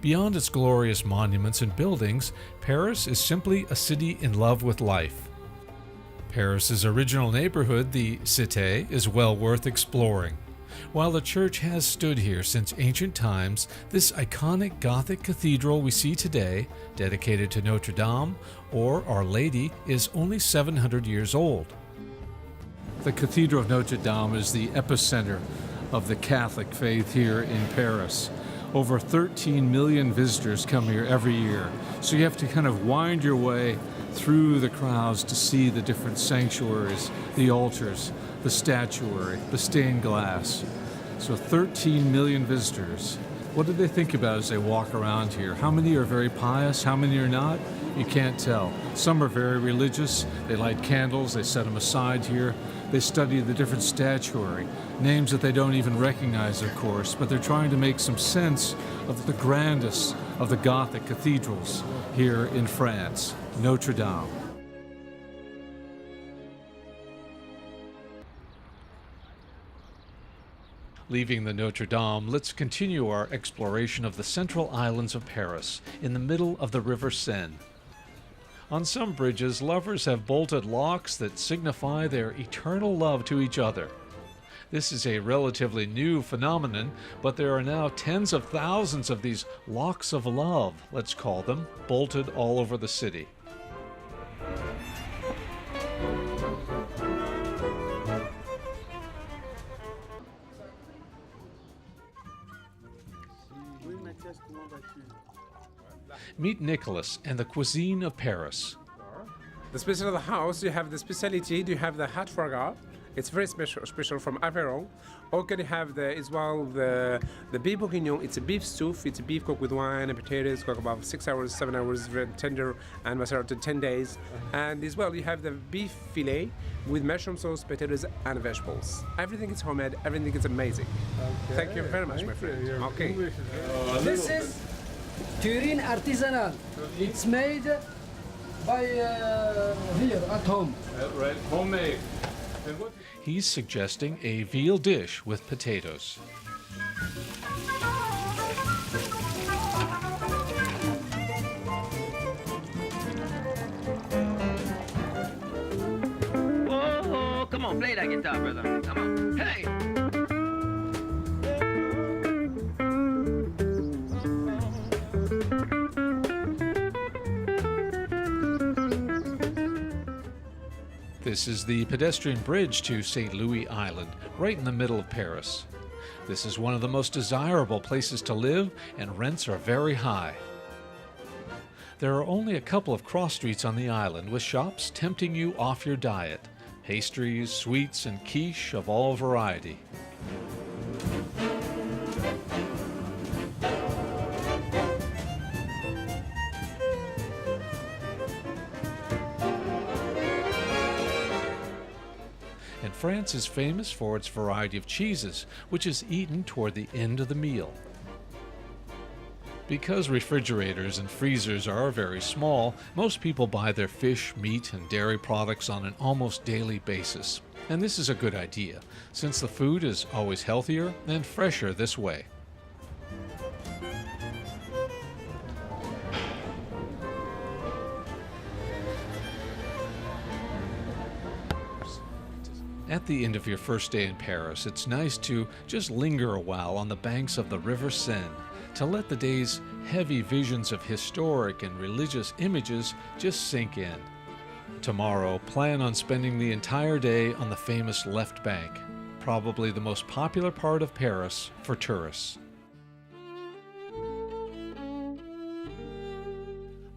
Beyond its glorious monuments and buildings, Paris is simply a city in love with life. Paris's original neighborhood, the Cité, is well worth exploring. While the church has stood here since ancient times, this iconic Gothic cathedral we see today, dedicated to Notre Dame or Our Lady, is only 700 years old. The Cathedral of Notre Dame is the epicenter of the Catholic faith here in Paris. Over 13 million visitors come here every year, so you have to kind of wind your way through the crowds to see the different sanctuaries, the altars, the statuary, the stained glass. So 13 million visitors. What do they think about as they walk around here? How many are very pious? How many are not? You can't tell. Some are very religious. They light candles. They set them aside here. They study the different statuary, names that they don't even recognize, of course, but they're trying to make some sense of the grandest of the Gothic cathedrals here in France, Notre Dame. Leaving the Notre Dame, let's continue our exploration of the central islands of Paris, in the middle of the River Seine. On some bridges, lovers have bolted locks that signify their eternal love to each other. This is a relatively new phenomenon, but there are now tens of thousands of these locks of love, let's call them, bolted all over the city. Meet Nicholas and the cuisine of Paris. The special of the house, you have the specialty, you have the hot foie gras. It's very special from Aveyron. Or can you have as well the beef bourguignon. It's a beef stew. It's a beef cooked with wine and potatoes, cooked about 6 hours, 7 hours, very tender, and macerated 10 days. And as well, you have the beef fillet with mushroom sauce, potatoes, and vegetables. Everything is homemade. Everything is amazing. Okay. Thank you very much, my friend. Okay. This is Turin artisanal. It's made by here at home. Right, homemade. He's suggesting a veal dish with potatoes. Whoa, come on, play that guitar, brother. Come on. Hey! This is the pedestrian bridge to St. Louis Island, right in the middle of Paris. This is one of the most desirable places to live, and rents are very high. There are only a couple of cross streets on the island with shops tempting you off your diet. Pastries, sweets, and quiche of all variety. And France is famous for its variety of cheeses, which is eaten toward the end of the meal. Because refrigerators and freezers are very small, most people buy their fish, meat, and dairy products on an almost daily basis. And this is a good idea, since the food is always healthier and fresher this way. At the end of your first day in Paris, it's nice to just linger a while on the banks of the River Seine to let the day's heavy visions of historic and religious images just sink in. Tomorrow, plan on spending the entire day on the famous left bank, probably the most popular part of Paris for tourists.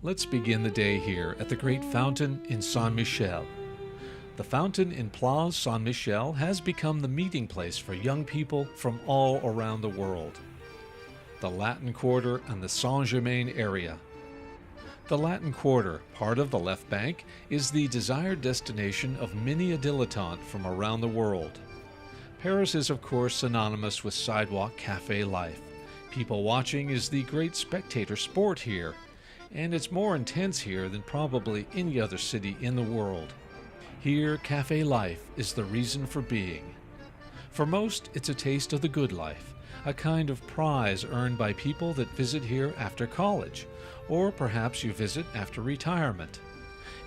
Let's begin the day here at the Great Fountain in Saint-Michel. The fountain in Place Saint-Michel has become the meeting place for young people from all around the world. The Latin Quarter and the Saint-Germain area. The Latin Quarter, part of the left bank, is the desired destination of many a dilettante from around the world. Paris is, of course, synonymous with sidewalk cafe life. People watching is the great spectator sport here, and it's more intense here than probably any other city in the world. Here, cafe life is the reason for being. For most, it's a taste of the good life, a kind of prize earned by people that visit here after college, or perhaps you visit after retirement.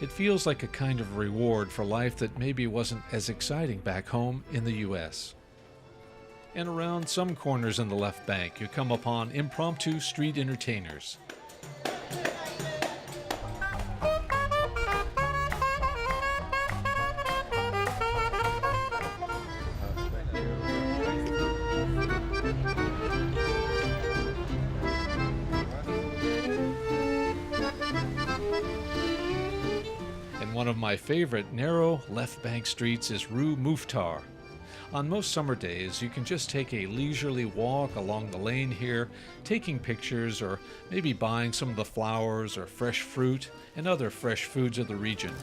It feels like a kind of reward for life that maybe wasn't as exciting back home in the U.S. And around some corners in the left bank, you come upon impromptu street entertainers. One of my favorite narrow left bank streets is Rue Mouffetard. On most summer days, you can just take a leisurely walk along the lane here, taking pictures or maybe buying some of the flowers or fresh fruit and other fresh foods of the region.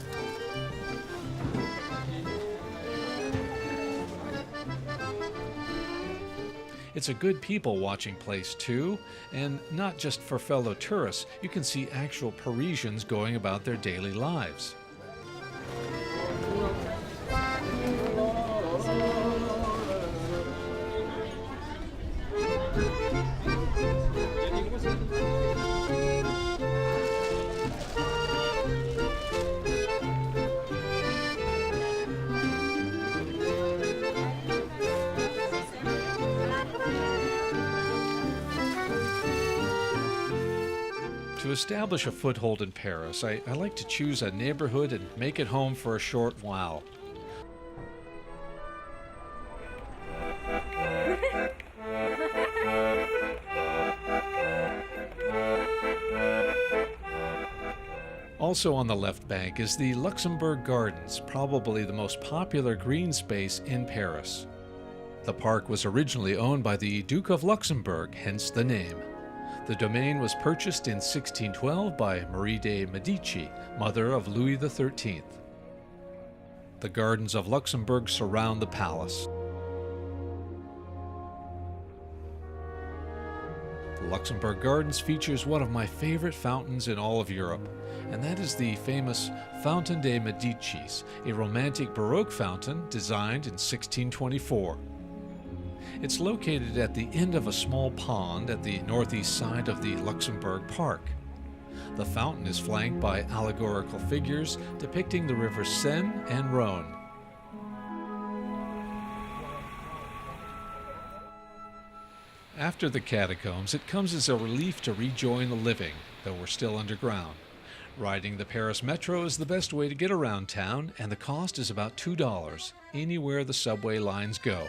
It's a good people-watching place too, and not just for fellow tourists. You can see actual Parisians going about their daily lives. To establish a foothold in Paris, I like to choose a neighborhood and make it home for a short while. Also on the left bank is the Luxembourg Gardens, probably the most popular green space in Paris. The park was originally owned by the Duke of Luxembourg, hence the name. The domain was purchased in 1612 by Marie de Medici, mother of Louis XIII. The gardens of Luxembourg surround the palace. The Luxembourg Gardens features one of my favorite fountains in all of Europe, and that is the famous Fountain de Medicis, a romantic Baroque fountain designed in 1624. It's located at the end of a small pond at the northeast side of the Luxembourg Park. The fountain is flanked by allegorical figures depicting the rivers Seine and Rhône. After the catacombs, it comes as a relief to rejoin the living, though we're still underground. Riding the Paris Metro is the best way to get around town, and the cost is about $2 anywhere the subway lines go.